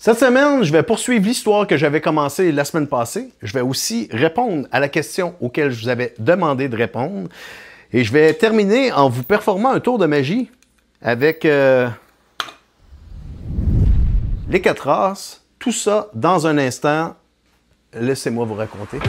Cette semaine, je vais poursuivre l'histoire que j'avais commencée la semaine passée. Je vais aussi répondre à la question auquel je vous avais demandé de répondre. Et je vais terminer en vous performant un tour de magie avec les 4 races. Tout ça dans un instant. Laissez-moi vous raconter.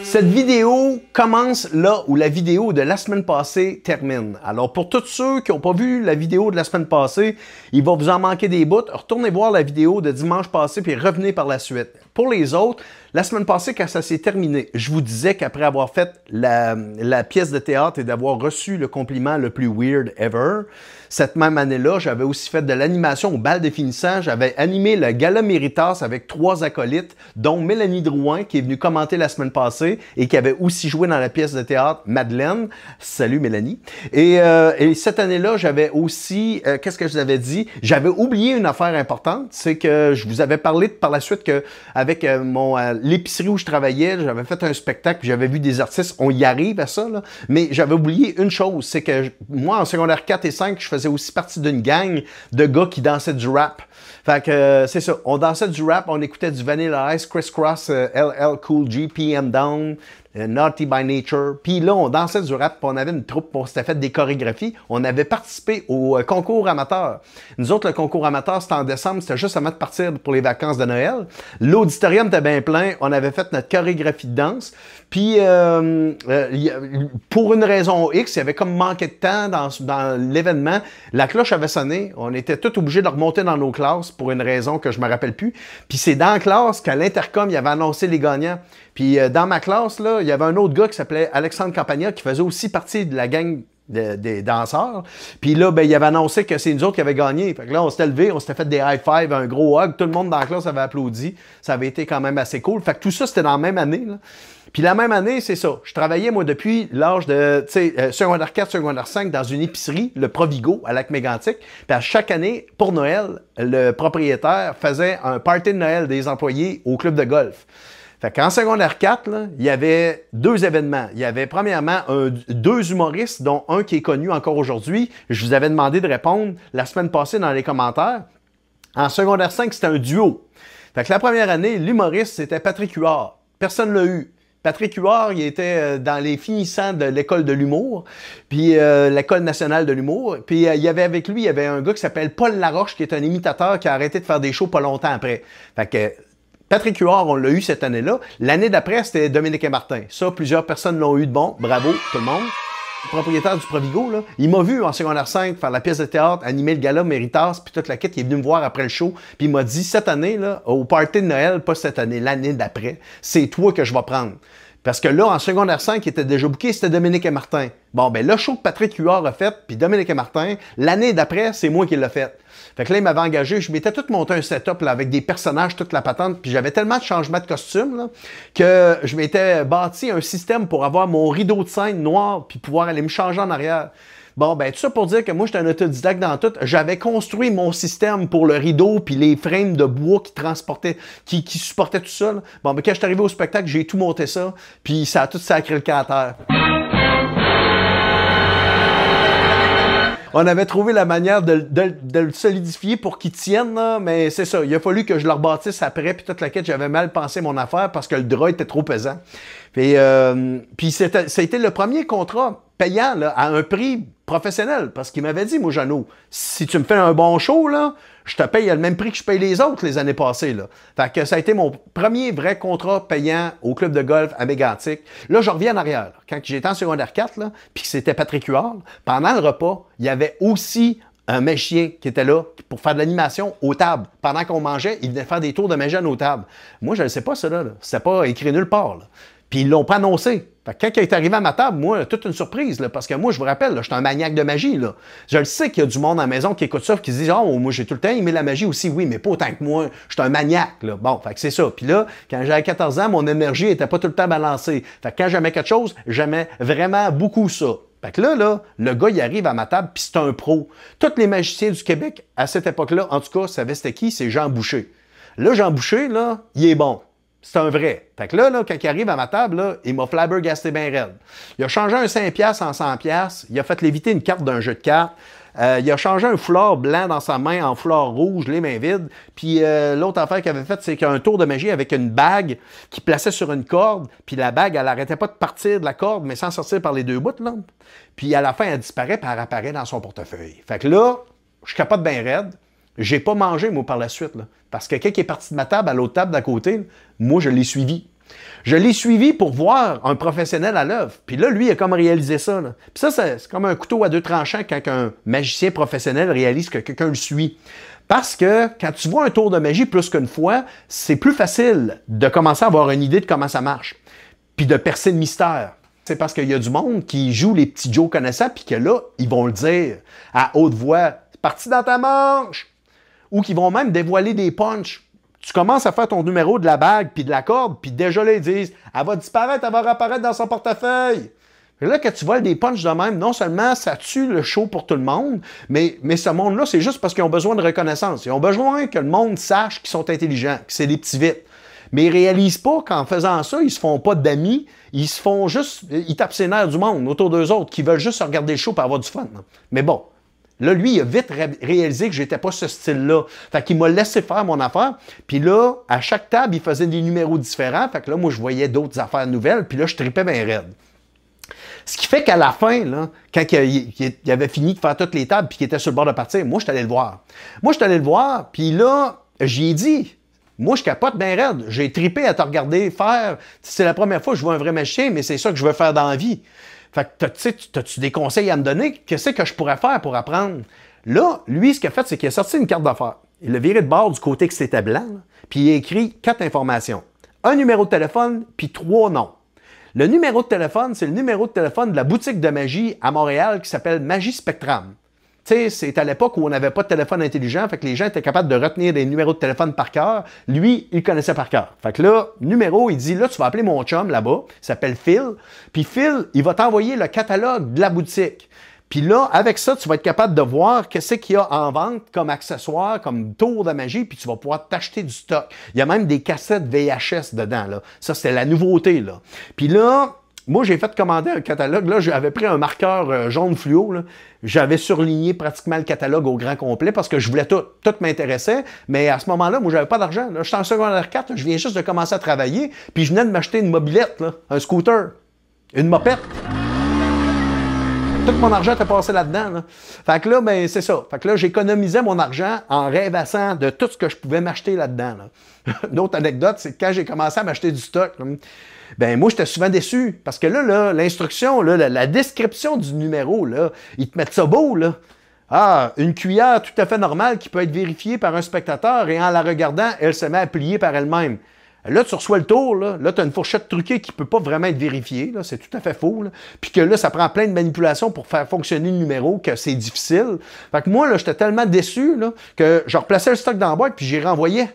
Cette vidéo commence là où la vidéo de la semaine passée termine. Alors, pour tous ceux qui n'ont pas vu la vidéo de la semaine passée, il va vous en manquer des bouts. Retournez voir la vidéo de dimanche passé, puis revenez par la suite. Pour les autres, la semaine passée, quand ça s'est terminé, je vous disais qu'après avoir fait la pièce de théâtre et d'avoir reçu le compliment le plus weird ever, cette même année-là, j'avais aussi fait de l'animation au bal des finissants. J'avais animé le Gala Méritas avec 3 acolytes, dont Mélanie Drouin, qui est venue commenter la semaine passée et qui avait aussi joué dans la pièce de théâtre Madeleine. Salut Mélanie. Et cette année-là, j'avais aussi, qu'est-ce que je vous avais dit? J'avais oublié une affaire importante, c'est que je vous avais parlé par la suite que avec l'épicerie où je travaillais, j'avais fait un spectacle, puis j'avais vu des artistes, on y arrive à ça, là, mais j'avais oublié une chose, c'est que moi, en secondaire 4 et 5, je faisais aussi partie d'une gang de gars qui dansaient du rap. Fait que c'est ça, on dansait du rap, on écoutait du Vanilla Ice, Criss Cross, LL Cool J, PM Down, Naughty by Nature. Puis là, on dansait du rap, puis on avait une troupe, on s'était fait des chorégraphies. On avait participé au concours amateur. Nous autres, le concours amateur, c'était en décembre, c'était juste avant de partir pour les vacances de Noël. L'auditorium était bien plein, on avait fait notre chorégraphie de danse. Puis, pour une raison X, il y avait comme manqué de temps dans l'événement. La cloche avait sonné. On était tous obligés de remonter dans nos classes pour une raison que je me rappelle plus. Puis c'est dans la classe qu'à l'intercom, il avait annoncé les gagnants. Puis dans ma classe, là, il y avait un autre gars qui s'appelait Alexandre Campagna qui faisait aussi partie de la gang des danseurs. Puis là, ben, il avait annoncé que c'est nous autres qui avaient gagné. Fait que là, on s'était levés, on s'était fait des high-five, un gros hug. Tout le monde dans la classe avait applaudi. Ça avait été quand même assez cool. Fait que tout ça, c'était dans la même année, là. Puis la même année, c'est ça. Je travaillais, moi, depuis l'âge de, secondaire 4, secondaire 5, dans une épicerie, le Provigo, à Lac-Mégantic. Puis à chaque année, pour Noël, le propriétaire faisait un party de Noël des employés au club de golf. Fait qu'en secondaire 4, là, il y avait 2 événements. Il y avait premièrement 2 humoristes, dont un qui est connu encore aujourd'hui. Je vous avais demandé de répondre la semaine passée dans les commentaires. En secondaire 5, c'était un duo. Fait que la première année, l'humoriste, c'était Patrick Huard. Personne ne l'a eu. Patrick Huard, il était dans les finissants de l'école de l'humour, puis l'école nationale de l'humour. Puis il y avait avec lui, il y avait un gars qui s'appelle Paul Laroche, qui est un imitateur qui a arrêté de faire des shows pas longtemps après. Fait que Patrick Huard, on l'a eu cette année-là. L'année d'après, c'était Dominique et Martin. Ça, plusieurs personnes l'ont eu de bon. Bravo, tout le monde. Le propriétaire du Provigo, là, il m'a vu en secondaire 5 faire la pièce de théâtre, animer le gala Méritas, puis toute la quête. Il est venu me voir après le show, puis il m'a dit, cette année, là, au party de Noël, pas cette année, l'année d'après, c'est toi que je vais prendre. Parce que là, en secondaire 5, il était déjà booké, c'était Dominique et Martin. Bon, ben le show que Patrick Huard a fait, puis Dominique et Martin, l'année d'après, c'est moi qui l'ai fait. Fait que là, il m'avait engagé, je m'étais tout monté un setup là, avec des personnages, toute la patente, puis j'avais tellement de changements de costume là, que je m'étais bâti un système pour avoir mon rideau de scène noir, puis pouvoir aller me changer en arrière. Bon, ben tout ça pour dire que moi, j'étais un autodidacte dans tout. J'avais construit mon système pour le rideau puis les frames de bois qui transportaient, qui supportaient tout ça. Là. Bon, ben quand je suis arrivé au spectacle, j'ai tout monté ça, puis ça a tout sacré le camp à terre. On avait trouvé la manière de le solidifier pour qu'il tienne, là, mais c'est ça. Il a fallu que je le rebâtisse après, puis toute la quête, j'avais mal pensé mon affaire parce que le drap était trop pesant. Puis ça a été le premier contrat payant là, à un prix professionnel, parce qu'il m'avait dit, moi, Jeannot, si tu me fais un bon show, là, je te paye le même prix que je paye les autres les années passées. Là. Fait que ça a été mon premier vrai contrat payant au club de golf à Mégantic. Là, je reviens en arrière. Là. Quand j'étais en secondaire 4, là, puis que c'était Patrick Huard, pendant le repas, il y avait aussi un magicien qui était là pour faire de l'animation aux tables. Pendant qu'on mangeait, il venait faire des tours de magie aux tables. Moi, je ne sais pas ça, là. C'était pas écrit nulle part. Là. Puis ils l'ont pas annoncé. Fait que quand il est arrivé à ma table, moi, toute une surprise, là, parce que moi, je vous rappelle, je suis un maniaque de magie. Là. Je le sais qu'il y a du monde à la maison qui écoute ça, qui se dit « Oh, moi, j'ai tout le temps aimé la magie aussi. » Oui, mais pas autant que moi. Je suis un maniaque. Là. Bon, fait que c'est ça. Puis là, quand j'avais 14 ans, mon énergie était pas tout le temps balancée. Fait que quand j'aimais quelque chose, j'aimais vraiment beaucoup ça. Fait que là, le gars, il arrive à ma table, puis c'est un pro. Tous les magiciens du Québec, à cette époque-là, en tout cas, savaient c'était qui? C'est Jean Boucher. Là, Jean Boucher, là, il est bon. C'est un vrai. Fait que là, quand il arrive à ma table, là, il m'a flabbergasté bien raide. Il a changé un 5$ en 100$. Il a fait léviter une carte d'un jeu de cartes. Il a changé un foulard blanc dans sa main en foulard rouge, les mains vides. Puis l'autre affaire qu'il avait faite, c'est qu'il y a un tour de magie avec une bague qu'il plaçait sur une corde. Puis la bague, elle n'arrêtait pas de partir de la corde, mais sans sortir par les deux bouts. Là. Puis à la fin, elle disparaît, puis elle apparaît dans son portefeuille. Fait que là, je capote bien raide. J'ai pas mangé, moi, par la suite. Là, parce que quelqu'un qui est parti de ma table à l'autre table d'à côté, là, moi, je l'ai suivi. Je l'ai suivi pour voir un professionnel à l'œuvre. Puis là, lui, il a comme réalisé ça. Là. Puis ça, c'est comme un couteau à deux tranchants quand un magicien professionnel réalise que quelqu'un le suit. Parce que quand tu vois un tour de magie plus qu'une fois, c'est plus facile de commencer à avoir une idée de comment ça marche. Puis de percer le mystère. C'est parce qu'il y a du monde qui joue les petits Joe connaissants, puis que là, ils vont le dire à haute voix. C'est parti dans ta manche! Ou qui vont même dévoiler des punchs. Tu commences à faire ton numéro de la bague puis de la corde, puis déjà là, ils disent « Elle va disparaître, elle va réapparaître dans son portefeuille. » Et là, quand tu voles des punchs de même, non seulement ça tue le show pour tout le monde, mais ce monde-là, c'est juste parce qu'ils ont besoin de reconnaissance. Ils ont besoin que le monde sache qu'ils sont intelligents, que c'est des petits vites. Mais ils réalisent pas qu'en faisant ça, ils se font pas d'amis, ils se font juste... Ils tapent ses nerfs du monde autour d'eux autres, qui veulent juste regarder le show pour avoir du fun. Mais bon... Là, lui, il a vite réalisé que j'étais pas ce style-là. Fait qu'il m'a laissé faire mon affaire. Puis là, à chaque table, il faisait des numéros différents. Fait que là, moi, je voyais d'autres affaires nouvelles. Puis là, je tripais bien raide. Ce qui fait qu'à la fin, là, quand il avait fini de faire toutes les tables puis qu'il était sur le bord de partir, moi, je suis allé le voir. Puis là, j'y ai dit... Moi, je capote bien raide. J'ai tripé à te regarder faire. C'est la première fois que je vois un vrai magicien, mais c'est ça que je veux faire dans la vie. Fait que, t'as-tu des conseils à me donner? Qu'est-ce que je pourrais faire pour apprendre? Là, lui, ce qu'il a fait, c'est qu'il a sorti une carte d'affaires. Il l'a viré de bord du côté que c'était blanc, là, puis il a écrit 4 informations. Un numéro de téléphone, puis 3 noms. Le numéro de téléphone, c'est le numéro de téléphone de la boutique de magie à Montréal qui s'appelle Magie Spectrum. Tu sais, c'est à l'époque où on n'avait pas de téléphone intelligent, fait que les gens étaient capables de retenir des numéros de téléphone par cœur. Lui, il connaissait par cœur. Fait que là, numéro, il dit, là, tu vas appeler mon chum là-bas, il s'appelle Phil, puis Phil, il va t'envoyer le catalogue de la boutique. Puis là, avec ça, tu vas être capable de voir qu'est-ce qu'il y a en vente comme accessoire, comme tour de magie, puis tu vas pouvoir t'acheter du stock. Il y a même des cassettes VHS dedans, là. Ça, c'était la nouveauté, là. Puis là... Moi, j'ai fait commander un catalogue. Là, j'avais pris un marqueur jaune fluo. J'avais surligné pratiquement le catalogue au grand complet parce que je voulais tout. Tout m'intéressait. Mais à ce moment-là, moi, j'avais pas d'argent. Je suis en secondaire 4. Je viens juste de commencer à travailler. Puis je venais de m'acheter une mobilette, là, un scooter, une mopette. Tout mon argent était passé là-dedans. Là. Fait que là, ben, c'est ça. Fait que là, j'économisais mon argent en rêvassant de tout ce que je pouvais m'acheter là-dedans. Là. Une autre anecdote, c'est que quand j'ai commencé à m'acheter du stock, ben moi, j'étais souvent déçu. Parce que là l'instruction, la description du numéro, là, ils te mettent ça beau, là. Ah, une cuillère tout à fait normale qui peut être vérifiée par un spectateur et en la regardant, elle se met à plier par elle-même. Là, tu reçois le tour, là tu as une fourchette truquée qui ne peut pas vraiment être vérifiée, c'est tout à fait faux. Là. Puis que là, ça prend plein de manipulations pour faire fonctionner le numéro, que c'est difficile. Fait que moi, là, j'étais tellement déçu là, que je replaçais le stock dans la boîte puis j'y renvoyais.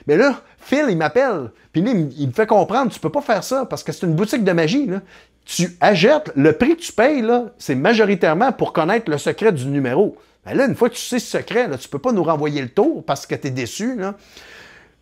Mais là, Phil, il m'appelle, puis là, il me fait comprendre, tu peux pas faire ça, parce que c'est une boutique de magie, là. Tu achètes, le prix que tu payes, là, c'est majoritairement pour connaître le secret du numéro. Ben là, une fois que tu sais ce secret, là, tu peux pas nous renvoyer le tour parce que tu es déçu, là.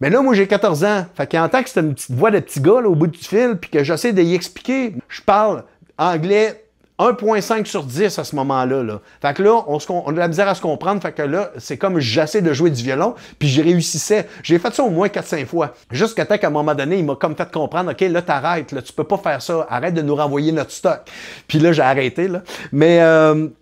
Mais là, moi, j'ai 14 ans. Fait qu'en tant que c'est une petite voix de petit gars, là, au bout du fil, puis que j'essaie de y expliquer, je parle anglais 1.5 sur 10 à ce moment-là. Là. Fait que là, on a de la misère à se comprendre. Fait que là, c'est comme j'essaie de jouer du violon, puis j'y réussissais. J'ai fait ça au moins 4-5 fois. Jusqu'à temps qu'à un moment donné, il m'a comme fait comprendre, OK, là, t'arrêtes, là, tu peux pas faire ça. Arrête de nous renvoyer notre stock. Puis là, j'ai arrêté, là. Mais,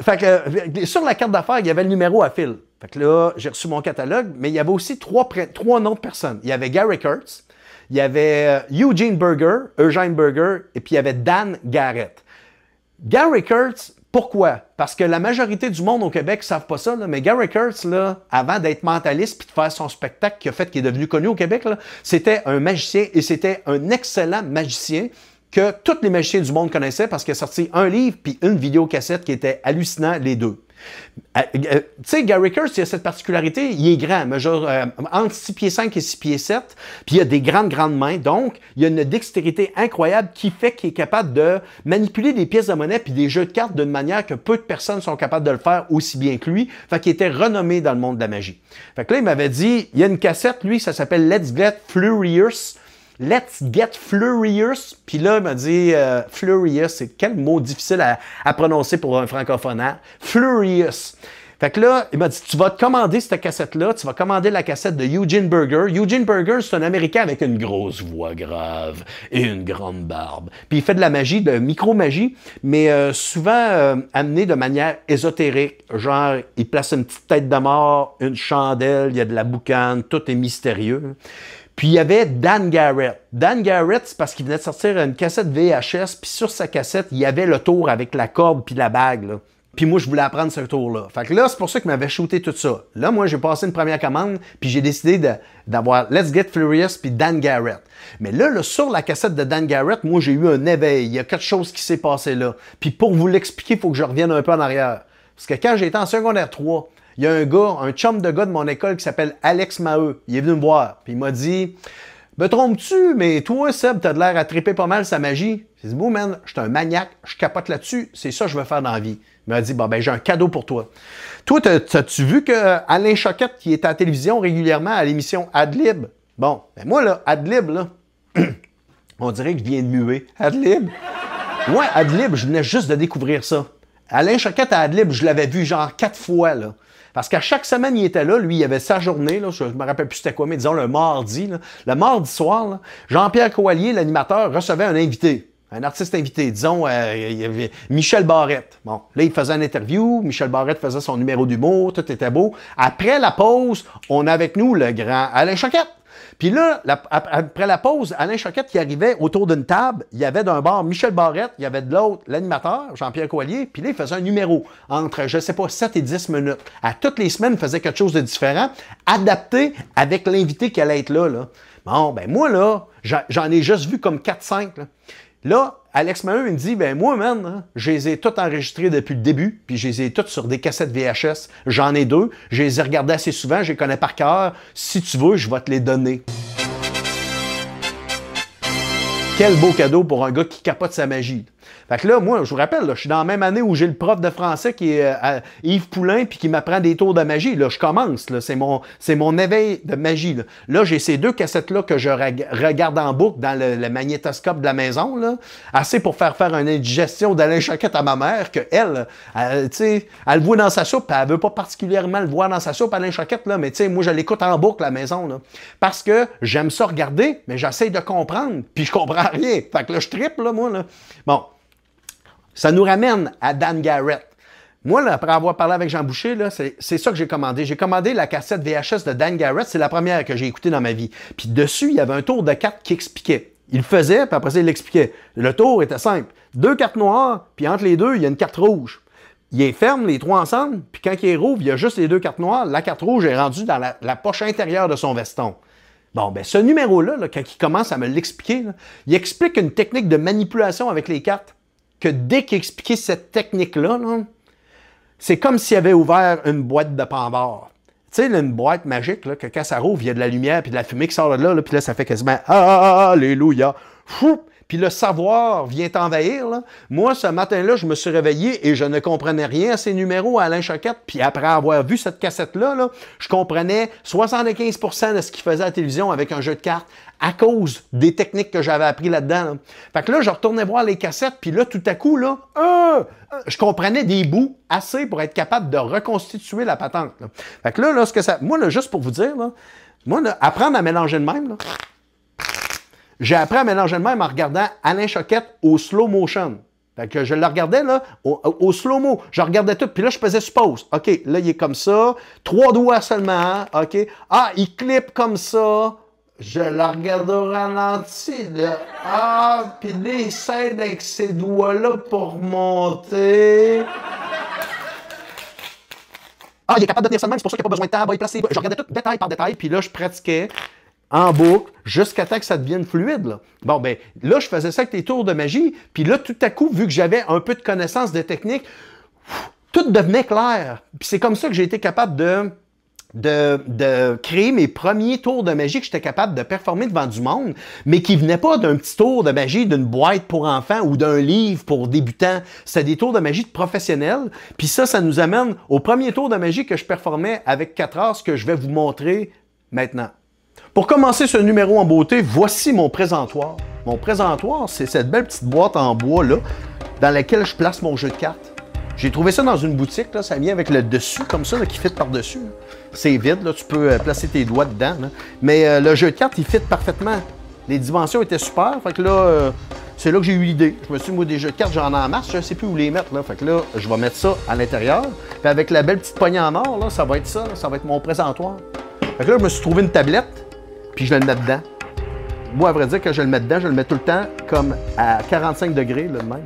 fait que, sur la carte d'affaires, il y avait le numéro à fil. Fait que là, j'ai reçu mon catalogue, mais il y avait aussi trois noms de personnes. Il y avait Gary Kurtz, il y avait Eugene Burger, et puis il y avait Dan Garrett. Gary Kurtz, pourquoi? Parce que la majorité du monde au Québec ne savent pas ça, là, mais Gary Kurtz, là, avant d'être mentaliste puis de faire son spectacle qui est devenu connu au Québec, c'était un magicien et c'était un excellent magicien que tous les magiciens du monde connaissaient parce qu'il a sorti un livre puis une vidéocassette qui était hallucinant, les deux. Tu sais, Gary Kurtz, il a cette particularité, il est grand, mesure entre 6 pieds 5 et 6 pieds 7, puis il a des grandes mains, donc il a une dextérité incroyable qui fait qu'il est capable de manipuler des pièces de monnaie puis des jeux de cartes d'une manière que peu de personnes sont capables de le faire aussi bien que lui, fait qu'il était renommé dans le monde de la magie. Fait que là, il m'avait dit, il y a une cassette, lui, ça s'appelle Let's Get Furious. Let's get furious. Puis là, il m'a dit, furious, c'est quel mot difficile à prononcer pour un francophone, hein? Furious. Fait que là, il m'a dit, tu vas te commander cette cassette-là, tu vas commander la cassette de Eugene Burger. Eugene Burger, c'est un Américain avec une grosse voix grave et une grande barbe. Puis il fait de la magie, de micro-magie, mais souvent amenée de manière ésotérique. Genre, il place une petite tête de mort, une chandelle, il y a de la boucane, tout est mystérieux. Puis il y avait Dan Garrett. Dan Garrett, c'est parce qu'il venait de sortir une cassette VHS, puis sur sa cassette, il y avait le tour avec la corde puis la bague, là. Puis moi, je voulais apprendre ce tour-là. Fait que là, c'est pour ça qu'il m'avait shooté tout ça. Là, moi, j'ai passé une première commande, puis j'ai décidé d'avoir Let's Get Furious puis Dan Garrett. Mais là, sur la cassette de Dan Garrett, moi, j'ai eu un éveil. Il y a quelque chose qui s'est passé là. Puis pour vous l'expliquer, il faut que je revienne un peu en arrière. Parce que quand j'étais en secondaire 3, il y a un gars, un chum de gars de mon école qui s'appelle Alex Maheu. Il est venu me voir, puis il m'a dit... Me trompes-tu, mais toi, Seb, t'as de l'air à triper pas mal sa magie. J'ai dit, bon, man, je suis un maniaque, je capote là-dessus, c'est ça que je veux faire dans la vie. Il m'a dit, bon, ben, j'ai un cadeau pour toi. Toi, t'as-tu vu que Alain Choquette, qui est à la télévision régulièrement à l'émission Adlib? Bon, ben, moi, là, Adlib, là, on dirait que je viens de muer. Adlib? Ouais, Adlib, je venais juste de découvrir ça. Alain Choquette à Adlib, je l'avais vu genre 4 fois, là. Parce qu'à chaque semaine, il était là. Lui, il avait sa journée. Là, je me rappelle plus c'était quoi, mais disons le mardi. Là. Le mardi soir, Jean-Pierre Coallier, l'animateur, recevait un invité. Un artiste invité. Disons, il y avait Michel Barrette. Bon, là, il faisait une interview. Michel Barrette faisait son numéro d'humour. Tout était beau. Après la pause, on a avec nous le grand Alain Choquette. Puis là, après la pause, Alain Choquette qui arrivait autour d'une table, il y avait d'un bord Michel Barrette, il y avait de l'autre l'animateur, Jean-Pierre Coallier, puis là, il faisait un numéro entre, je sais pas, 7 et 10 minutes. À toutes les semaines, il faisait quelque chose de différent, adapté avec l'invité qui allait être là, là. Bon, ben moi, là, j'en ai juste vu comme 4-5, là. Là, Alex Maheu, il me dit, ben moi, man, hein, je les ai toutes enregistrées depuis le début, puis je les ai toutes sur des cassettes VHS. J'en ai 2, je les ai regardées assez souvent, je les connais par cœur. Si tu veux, je vais te les donner. Quel beau cadeau pour un gars qui capote sa magie. Fait que là, moi, je vous rappelle, là, je suis dans la même année où j'ai le prof de français qui est Yves Poulain puis qui m'apprend des tours de magie. Là, je commence, là, c'est mon éveil de magie. Là, j'ai ces 2 cassettes-là que je regarde en boucle dans le magnétoscope de la maison, là, assez pour faire une indigestion d'Alain Choquette à ma mère, que elle tu sais, elle le voit dans sa soupe, elle veut pas particulièrement le voir dans sa soupe, Alain Choquette, là, mais tu sais, moi, je l'écoute en boucle à la maison, là, parce que j'aime ça regarder, mais j'essaie de comprendre, puis je comprends rien. Fait que là, je trippe, là, moi, là. Bon. Ça nous ramène à Dan Garrett. Moi, là, après avoir parlé avec Jean Boucher, là, c'est ça que j'ai commandé. J'ai commandé la cassette VHS de Dan Garrett. C'est la première que j'ai écoutée dans ma vie. Puis dessus, il y avait un tour de cartes qui expliquait. Il le faisait, puis après ça, il l'expliquait. Le tour était simple. 2 cartes noires, puis entre les 2, il y a une carte rouge. Il est ferme, les 3 ensemble, puis quand il rouvre, il y a juste les 2 cartes noires. La carte rouge est rendue dans la poche intérieure de son veston. Bon, ben ce numéro-là, là, quand il commence à me l'expliquer, là, il explique une technique de manipulation avec les cartes. Que dès qu'il expliquait cette technique-là, là, c'est comme s'il avait ouvert une boîte de Pandore. Tu sais, une boîte magique, là, que quand ça rouvre, il y a de la lumière puis de la fumée qui sort de là, puis là, ça fait quasiment « Alléluia ». Puis le savoir vient t'envahir. Là. Moi, ce matin-là, je me suis réveillé et je ne comprenais rien à ces numéros à Alain Choquette. Puis après avoir vu cette cassette-là, là, je comprenais 75% de ce qu'il faisait à la télévision avec un jeu de cartes à cause des techniques que j'avais appris là-dedans. Là. Fait que là, je retournais voir les cassettes, puis là, tout à coup, là, je comprenais des bouts assez pour être capable de reconstituer la patente. Là. Fait que là, moi, là, juste pour vous dire, là, moi, là, apprendre à mélanger de même, là, j'ai appris à mélanger de même en regardant Alain Choquette au slow motion. Fait que je le regardais là, au slow-mo. Je regardais tout, puis là, je faisais suppose. OK, là, il est comme ça. 3 doigts seulement. OK. Ah, il clip comme ça. Je le regarde au ralenti. Là. Ah, puis là, il s'aide avec ses doigts-là pour monter. Ah, il est capable de tenir ça de même, c'est pour ça qu'il n'y a pas besoin de table. Il place je regardais tout détail par détail, puis là, je pratiquais en boucle, jusqu'à temps que ça devienne fluide. Là. Bon, ben là, je faisais ça avec les tours de magie, puis là, tout à coup, vu que j'avais un peu de connaissance de technique, tout devenait clair. Puis c'est comme ça que j'ai été capable de créer mes premiers tours de magie que j'étais capable de performer devant du monde, mais qui venaient pas d'un petit tour de magie d'une boîte pour enfants ou d'un livre pour débutants. C'était des tours de magie de professionnels. Puis ça nous amène au premier tour de magie que je performais avec 4 heures, ce que je vais vous montrer maintenant. Pour commencer ce numéro en beauté, voici mon présentoir. Mon présentoir, c'est cette belle petite boîte en bois là, dans laquelle je place mon jeu de cartes. J'ai trouvé ça dans une boutique, là, ça vient avec le dessus, comme ça, là, qui fit par-dessus. C'est vide, là, tu peux placer tes doigts dedans. Là. Mais le jeu de cartes, il fit parfaitement. Les dimensions étaient super, fait que là, c'est là que j'ai eu l'idée. Je me suis dit, moi, des jeux de cartes, j'en ai en masse, je ne sais plus où les mettre, là. Fait que là, je vais mettre ça à l'intérieur. Puis avec la belle petite poignée en or, là, ça va être ça, là, ça va être mon présentoir. Fait que là, je me suis trouvé une tablette, puis je vais le mettre dedans. Moi, à vrai dire, quand je le mets dedans, je le mets tout le temps comme à 45 degrés, là, de même.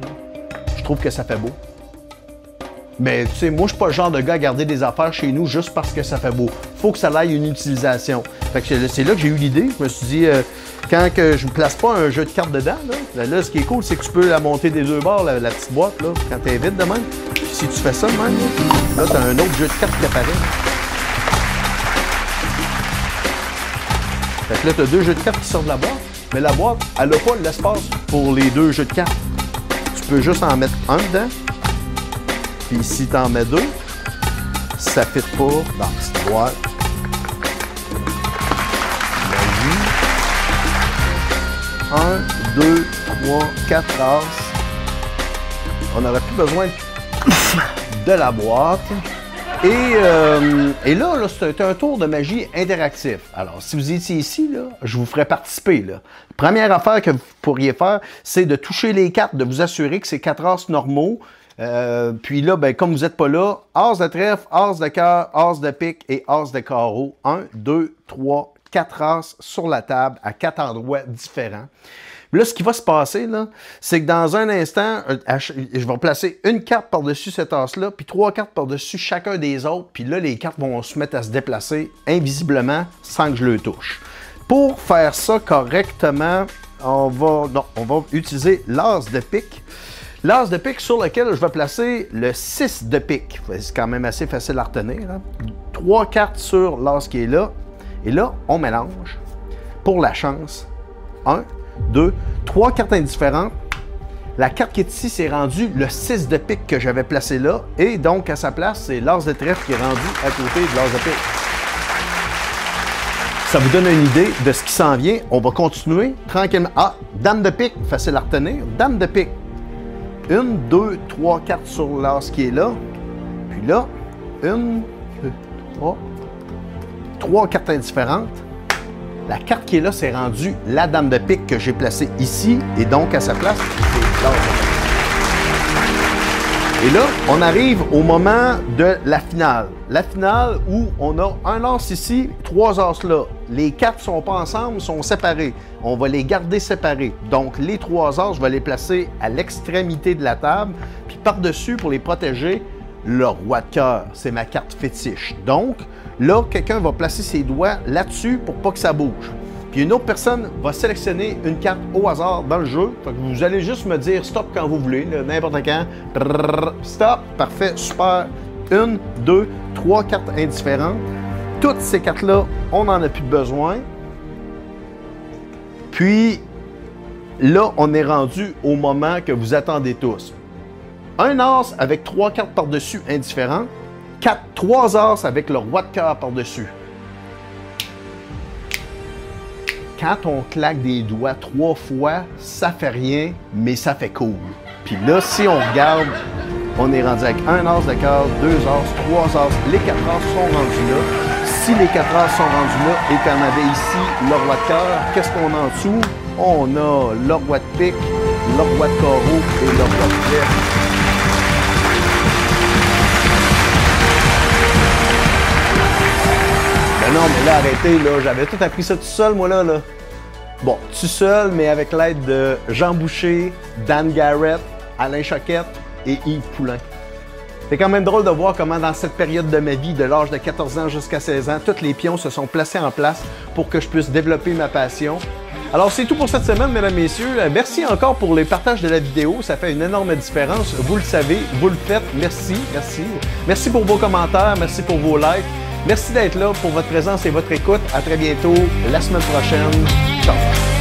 Je trouve que ça fait beau. Mais tu sais, moi, je suis pas le genre de gars à garder des affaires chez nous juste parce que ça fait beau. Faut que ça aille une utilisation. Fait que c'est là que j'ai eu l'idée. Je me suis dit, quand que je ne place pas un jeu de cartes dedans, là, ce qui est cool, c'est que tu peux la monter des deux bords, la petite boîte, là, quand tu es vide de même. Puis si tu fais ça de même, là, tu as un autre jeu de cartes qui apparaît. Fait que là, tu as deux jeux de cartes qui sortent de la boîte, mais la boîte, elle n'a pas l'espace pour les deux jeux de cartes. Tu peux juste en mettre un dedans. Puis si tu en mets deux, ça ne fit pas dans la petite boîte. Vas-y. 1, 2, 3, 4 tasses. On n'aurait plus besoin de la boîte. Et là, c'est un tour de magie interactif. Alors, si vous étiez ici, là, je vous ferai participer. Là. Première affaire que vous pourriez faire, c'est de toucher les cartes, de vous assurer que c'est 4 as normaux. Puis là, ben, comme vous n'êtes pas là, as de trèfle, as de cœur, as de pique et as de carreau. 1, 2, 3, 4 as sur la table à 4 endroits différents. Là, ce qui va se passer, là, c'est que dans un instant, je vais placer une carte par-dessus cet as-là, puis 3 cartes par-dessus chacun des autres. Puis là, les cartes vont se mettre à se déplacer invisiblement sans que je le touche. Pour faire ça correctement, on va utiliser l'as de pique. L'as de pique sur lequel je vais placer le 6 de pique. C'est quand même assez facile à retenir. Hein? 3 cartes sur l'as qui est là. Et là, on mélange pour la chance. 1, 2, 3 cartes indifférentes. La carte qui est ici, c'est rendu le 6 de pique que j'avais placé là. Et donc, à sa place, c'est l'as de trèfle qui est rendu à côté de l'as de pique. Ça vous donne une idée de ce qui s'en vient. On va continuer tranquillement. Ah, dame de pique, facile à retenir. Dame de pique. 1, 2, 3 cartes sur l'as qui est là. Puis là, 1, 2, 3. 3 cartes indifférentes. La carte qui est là, c'est rendu la dame de pique que j'ai placée ici. Et donc, à sa place, c'est l'as de pique. Et là, on arrive au moment de la finale. La finale où on a un as ici, 3 as là. Les cartes ne sont pas ensemble, sont séparées. On va les garder séparés. Donc, les 3 as, je vais les placer à l'extrémité de la table. Puis par-dessus, pour les protéger, le roi de cœur. C'est ma carte fétiche. Donc, là, quelqu'un va placer ses doigts là-dessus pour pas que ça bouge. Puis une autre personne va sélectionner une carte au hasard dans le jeu. Fait que vous allez juste me dire stop quand vous voulez, n'importe quand. Stop, parfait, super. 1, 2, 3 cartes indifférentes. Toutes ces cartes-là, on n'en a plus de besoin. Puis là, on est rendu au moment que vous attendez tous. Un as avec 3 cartes par-dessus indifférentes. 3 as avec le roi de cœur par-dessus. Quand on claque des doigts 3 fois, ça fait rien, mais ça fait cool. Puis là, si on regarde, on est rendu avec un as de cœur, 2 as, 3 as, les 4 as sont rendus là. Si les 4 as sont rendus là et qu'on avait ici le roi de cœur, qu'est-ce qu'on a en dessous? On a le roi de pique, le roi de carreau et le roi de trèfle. Non, mais là, arrêtez, là, j'avais tout appris ça tout seul, moi, là. Bon, tout seul, mais avec l'aide de Jean Boucher, Dan Garrett, Alain Choquette et Yves Poulain. C'est quand même drôle de voir comment, dans cette période de ma vie, de l'âge de 14 ans jusqu'à 16 ans, tous les pions se sont placés en place pour que je puisse développer ma passion. Alors, c'est tout pour cette semaine, mesdames, messieurs. Merci encore pour les partages de la vidéo. Ça fait une énorme différence. Vous le savez, vous le faites. Merci, merci. Merci pour vos commentaires. Merci pour vos likes. Merci d'être là, pour votre présence et votre écoute. À très bientôt, la semaine prochaine. Ciao!